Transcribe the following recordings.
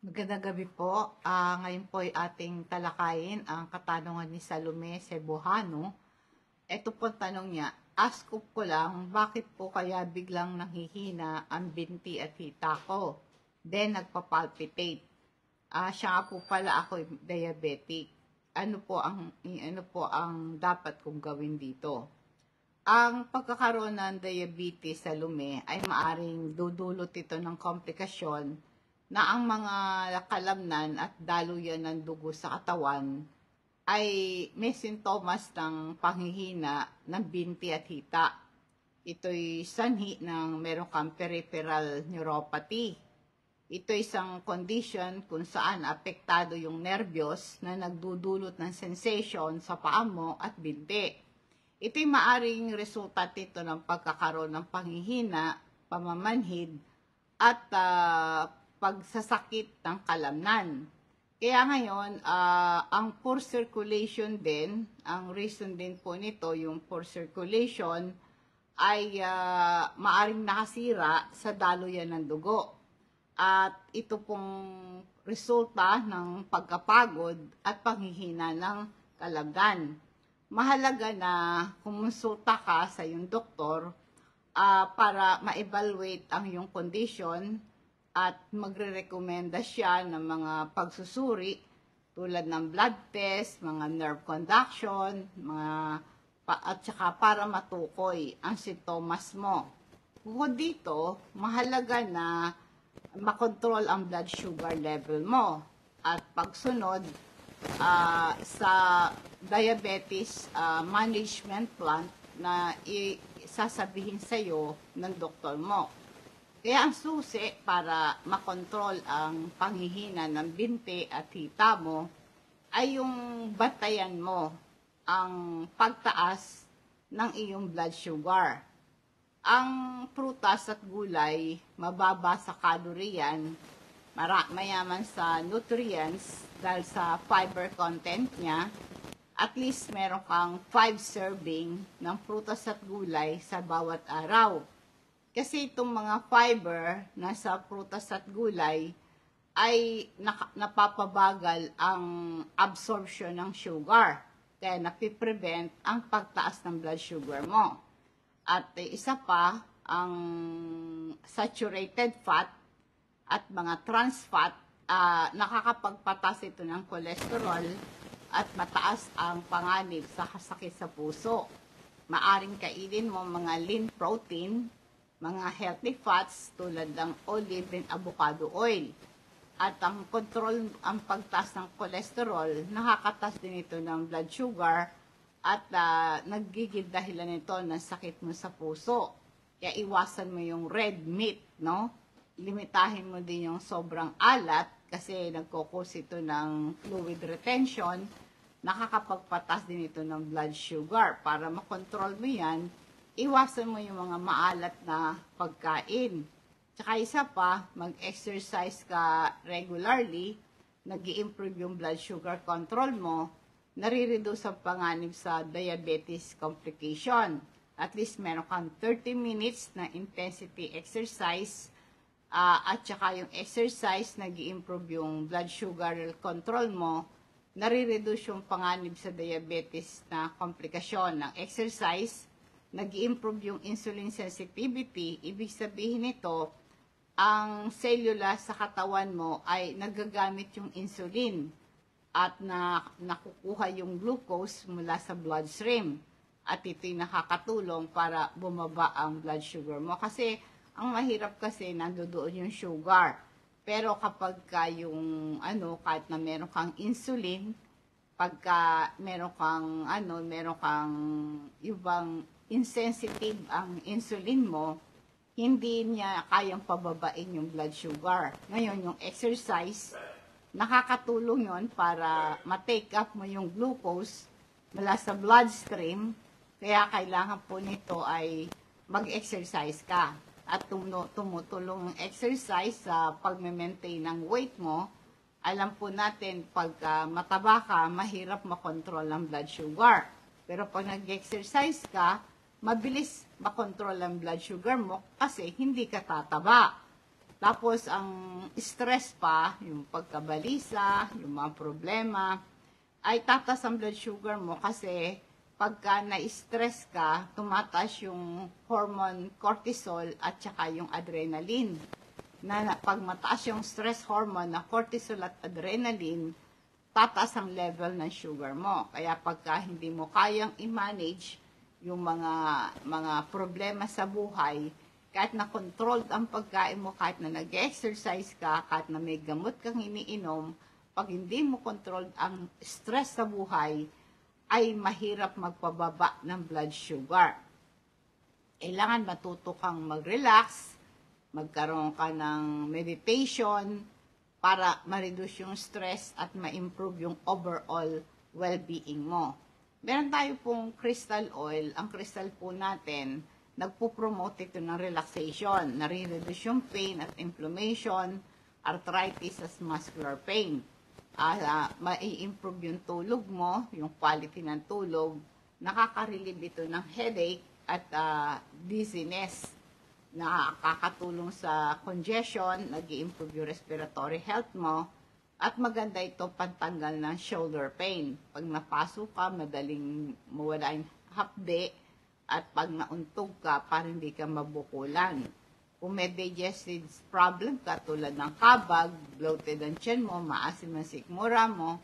Magandang gabi po. Ngayon po ay ating talakayin ang katanungan ni Salome Cebuhano. Ito po ang tanong niya, ask ko lang, bakit po kaya biglang nanghihina ang binti at hita ko? Then nagpapalpitate. Siya nga po pala ako diabetic. Ano po ang dapat kong gawin dito? Ang pagkakaroon ng diabetes sa lume ay maaring dudulot ito ng komplikasyon na ang mga kalamnan at daluyan ng dugo sa katawan ay may sintomas ng panghihina ng binti at hita. Ito'y sanhi ng meron kang peripheral neuropathy. Ito isang condition kung saan apektado yung nervyos na nagdudulot ng sensation sa paa mo at binti. Ito'y maaring resulta nito ng pagkakaroon ng panghihina, pamamanhid, at pagsasakit ng kalamnan. Kaya ngayon, ang poor circulation din, ang reason din po nito, yung poor circulation, ay maaring nakasira sa daluyan ng dugo. At ito pong resulta ng pagkapagod at panghihina ng kalamnan. Mahalaga na kumonsulta ka sa iyong doktor para ma-evaluate ang iyong condition at magre-recommenda siya ng mga pagsusuri tulad ng blood test, mga nerve conduction, at saka para matukoy ang sintomas mo. Bukod dito, mahalaga na makontrol ang blood sugar level mo at pagsunod sa diabetes management plan na sasabihin sa iyo ng doktor mo. Kaya ang susi para makontrol ang panghihina ng binti at hita mo ay yung bantayan mo ang pagtaas ng iyong blood sugar. Ang prutas at gulay, mababa sa kaloriyan, mayaman sa nutrients dahil sa fiber content niya. At least meron kang 5 serving ng prutas at gulay sa bawat araw. Kasi itong mga fiber na sa prutas at gulay ay napapabagal ang absorption ng sugar. Kaya napiprevent ang pagtaas ng blood sugar mo. At isa pa, ang saturated fat at mga trans fat, nakakapagpatas ito ng cholesterol at mataas ang panganib sa sakit sa puso. Maaring kainin mo mga lean protein, mga healthy fats tulad ng olive and avocado oil. At ang control, ang pagtaas ng cholesterol, nakakatas din ito ng blood sugar at nagiging dahilan nito ng sakit mo sa puso. Kaya iwasan mo yung red meat, no? Limitahin mo din yung sobrang alat kasi nagkukos ito ng fluid retention. Nakakapagpatas din ito ng blood sugar. Para makontrol mo yan, iwasan mo yung mga maalat na pagkain. Tsaka isa pa, mag-exercise ka regularly, nag-i-improve yung blood sugar control mo, nare-reduce ang panganib sa diabetes complication. At least meron kang 30 minutes na intensity exercise at saka yung exercise, nag-i-improve yung blood sugar control mo, nare-reduce yung panganib sa diabetes na komplikasyon ng exercise, nag-i-improve yung insulin sensitivity. Ibig sabihin nito, ang cellula sa katawan mo ay nagagamit yung insulin at nakukuha yung glucose mula sa bloodstream. At ito'y nakakatulong para bumaba ang blood sugar mo. Kasi ang mahirap kasi nandoon yung sugar. Pero kapag yung kahit na meron kang insulin, pagka meron kang ibang insensitive ang insulin mo, hindi niya kayang pababain yung blood sugar. Ngayon, yung exercise, nakakatulong yon para ma-take up mo yung glucose mula sa bloodstream. Kaya kailangan po nito ay mag-exercise ka. At tumutulong ang exercise sa pag-maintain ng weight mo. Alam po natin, pag mataba ka, mahirap makontrol ang blood sugar. Pero pag nag-exercise ka, mabilis makontrol ang blood sugar mo kasi hindi ka tataba. Tapos, ang stress pa, yung pagkabalisa, yung mga problema, ay tataas ang blood sugar mo kasi pagka na-stress ka, tumataas yung hormone cortisol at saka yung adrenaline. Pag mataas yung stress hormone na cortisol at adrenaline, tataas ang level ng sugar mo. Kaya pagka hindi mo kayang i-manage yung mga problema sa buhay, kahit na controlled ang pagkain mo, kahit na nag-exercise ka, kahit na may gamot kang iniinom, pag hindi mo controlled ang stress sa buhay, ay mahirap magpababa ng blood sugar. Kailangan matuto kang mag-relax, magkaroon ka ng meditation, para ma-reduce yung stress at ma-improve yung overall well-being mo. Meron tayo pong crystal oil. Ang crystal po natin, nagpo-promote ito ng relaxation, nare-reduce yung pain at inflammation, arthritis at muscular pain. Ma-improve yung tulog mo, yung quality ng tulog, nakaka-relieve ito ng headache at dizziness. Nakakatulong sa congestion, nag-i-improve yung respiratory health mo, at maganda ito pantanggal ng shoulder pain. Pag napasok ka, madaling mawala yung hapde, at pag nauntog ka, parang hindi ka mabukulan. Kung may digestive problem ka, tulad ng kabag, bloated ang tiyan mo, maasim ang sikmura mo,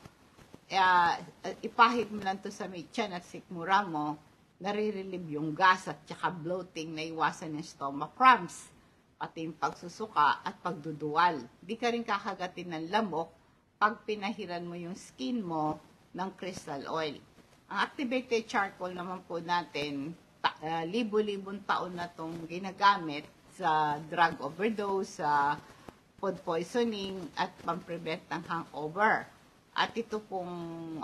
ipahid mo lang to sa may tiyan at sikmura mo, nare-relieve yung gas at saka bloating, na iwasan yung stomach cramps, pati yung pagsusuka at pagduduwal. Di ka rin kakagatin ng lamok pag pinahiran mo yung skin mo ng crystal oil. Ang activated charcoal naman po natin, libo-libong taon na itong ginagamit sa drug overdose, sa food poisoning, at pang-prevent ng hangover. At ito pong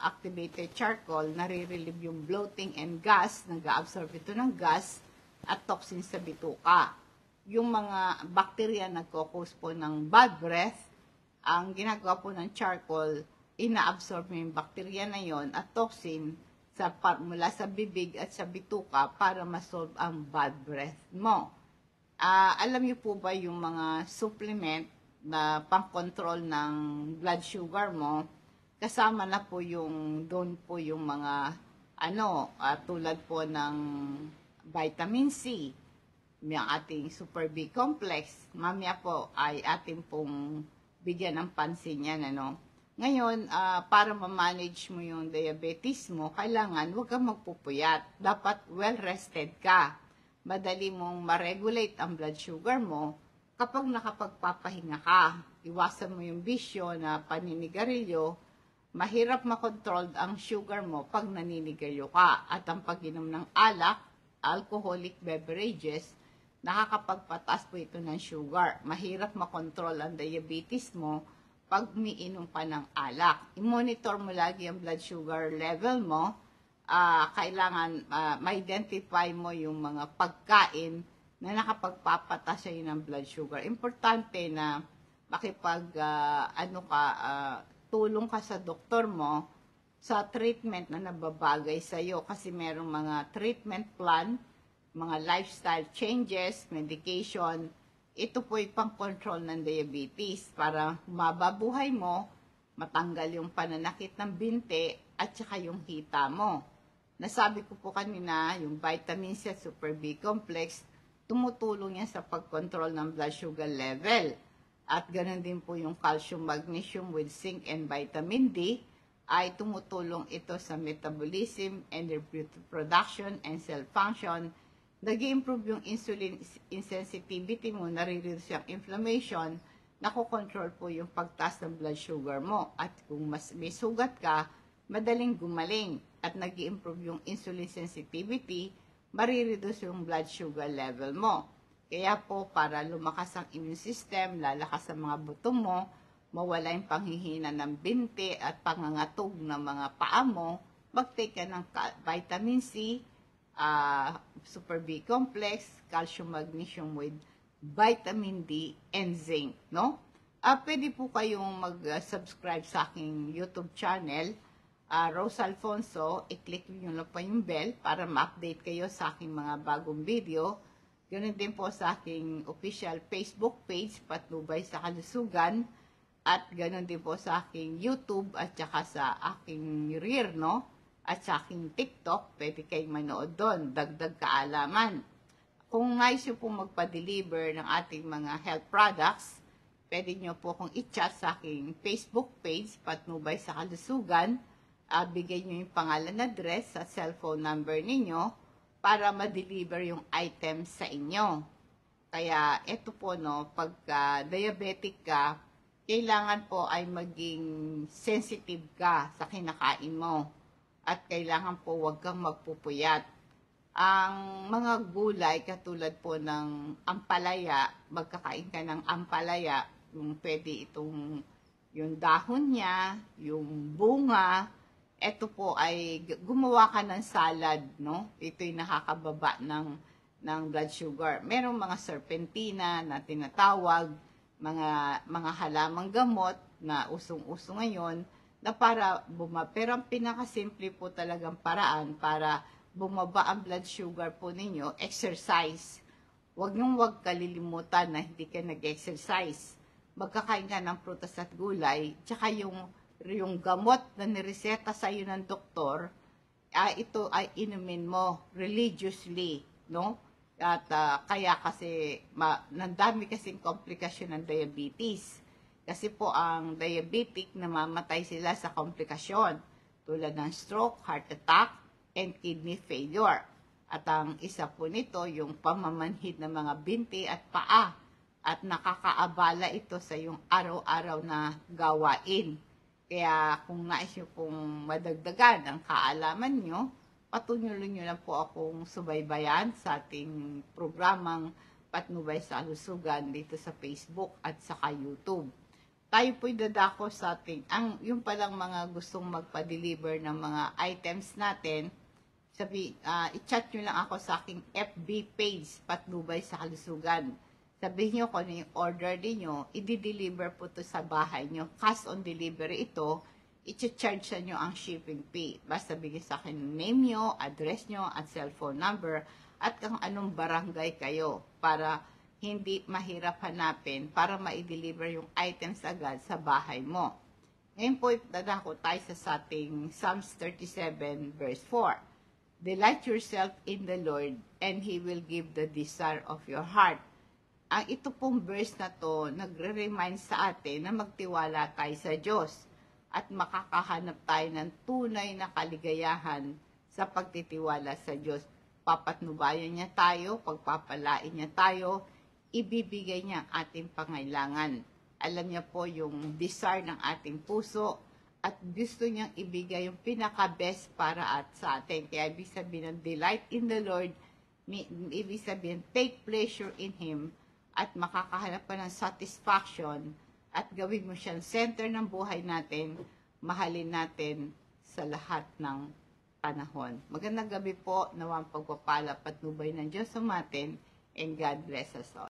activated charcoal, nare-relieve yung bloating and gas, nag-absorb ito ng gas at toxin sa bituka. Yung mga bacteria nagko-cause po ng bad breath, ang ginagawa po ng charcoal, ina-absorb mo yung bacteria na yon at toxin mula sa bibig at sa bituka para ma-solve ang bad breath mo. Alam niyo po ba yung mga supplement na pang-control ng blood sugar mo, kasama na po doon po yung mga tulad po ng vitamin C, yung ating Super B complex. Mamaya po ay ating pong bigyan ng pansin yan, Ngayon, para ma-manage mo yung diabetes mo, kailangan huwag kang magpupuyat. Dapat well-rested ka. Madali mong ma-regulate ang blood sugar mo kapag nakapagpapahinga ka. Iwasan mo yung bisyo na paninigarilyo. Mahirap makontrol ang sugar mo pag naninigarilyo ka. At ang pag-inom ng alak, alcoholic beverages, nakakapagpataas po ito ng sugar. Mahirap makontrol ang diabetes mo pag umiinom pa ng alak. I-monitor mo lagi ang blood sugar level mo. Kailangan ma-identify mo yung mga pagkain na nakapagpapataas sa'yo ng blood sugar. Importante na tulong ka sa doktor mo sa treatment na nababagay sa'yo, kasi merong mga treatment plan, mga lifestyle changes, medication. Ito po ay pang-control ng diabetes para mababuhay mo, matanggal yung pananakit ng binte at saka yung hita mo. Nasabi ko po kanina, yung vitamin C at Super B complex, tumutulong yan sa pag-control ng blood sugar level. At ganoon din po yung calcium, magnesium with zinc and vitamin D, ay tumutulong ito sa metabolism, energy production, and cell function. Nag-i-improve yung insulin insensitivity mo, nare-reduce yung inflammation, nakokontrol po yung pagtaas ng blood sugar mo. At kung may sugat ka, madaling gumaling. At nag-i-improve yung insulin sensitivity, marireduce yung blood sugar level mo. Kaya po, para lumakas ang immune system, lalakas ang mga buto mo, mawala yung panghihina ng binti at pangangatog ng mga paa mo, mag-take ka ng vitamin C, Super B complex, calcium, magnesium with vitamin D and zinc, Pwede po kayong mag-subscribe sa aking YouTube channel, Rose Alfonso. I-click nyo lang po yung bell para ma-update kayo sa aking mga bagong video. Ganun din po sa aking official Facebook page, Patnubay sa Kalusugan. At ganun din po sa aking YouTube at saka sa aking Rear, no? At sa aking TikTok, pwede kayong manood doon. Dagdag kaalaman. Kung nais nyo pong magpa-deliver ng ating mga health products, pwede nyo po kung i-chat sa aking Facebook page, Patnubay sa Kalusugan. Bigay nyo yung pangalan, address at cellphone number ninyo para ma-deliver yung items sa inyo. Kaya ito po, no, pagka diabetic ka, kailangan po ay maging sensitive ka sa kinakain mo. At kailangan po wag kang magpupuyat. Ang mga gulay katulad po ng ampalaya, magkakain ka ng ampalaya, yung pwede itong yung dahon niya, yung bunga, ito po ay gumawa ka ng salad, no? Ito'y nakakababa ng blood sugar. Merong mga serpentina na tinatawag, mga halamang gamot na usong-uso ngayon na para pero ang pinakasimple po talagang paraan para bumaba ang blood sugar po ninyo, exercise. Huwag kalilimutan na hindi ka nag-exercise. Magkakain ka ng prutas at gulay, tsaka yung gamot na nireseta sa iyo ng doktor, ito ay inumin mo religiously, no? At kaya kasi nandami kasing komplikasyon ng diabetes. Kasi po ang diabetic namamatay sila sa komplikasyon tulad ng stroke, heart attack, and kidney failure. At ang isa po nito yung pamamanhid ng mga binti at paa at nakakaabala ito sa yung araw-araw na gawain. Kaya kung nais nyo pong madagdagan ang kaalaman nyo, patuloy nyo lang po akong subaybayan sa ating programang Patnubay sa Kalusugan dito sa Facebook at saka YouTube. Tayo po'y dadako sa ating, yung palang mga gustong magpa-deliver ng mga items natin, i-chat nyo lang ako sa aking FB page, Patnubay sa Kalusugan. Sabihin nyo kung ano yung order niyo, i-deliver po to sa bahay nyo. Cash on delivery ito, i-charge sa nyo ang shipping fee. Basta bigay sa akin yung name nyo, address nyo, at cellphone number, at kung anong barangay kayo para hindi mahirap hanapin para ma-deliver yung items agad sa bahay mo. Ngayon po, dadako tayo sa ating Psalms 37 verse 4. Delight yourself in the Lord, and He will give the desire of your heart. Ang ito pong verse na to, nagre-remind sa atin na magtiwala tayo sa Diyos at makakahanap tayo ng tunay na kaligayahan sa pagtitiwala sa Diyos. Papatnubayan niya tayo, pagpapalain niya tayo, ibibigay niya ang ating pangailangan. Alam niya po yung desire ng ating puso at gusto niyang ibigay yung pinaka-best para sa atin. Kaya ibig sabihin ng delight in the Lord, ibig sabihin take pleasure in Him, at makakahanap ka ng satisfaction at gawin mo siyang center ng buhay natin, mahalin natin sa lahat ng panahon. Magandang gabi po, nawang pagpapala, patnubay ng Diyos sa atin, and God bless us all.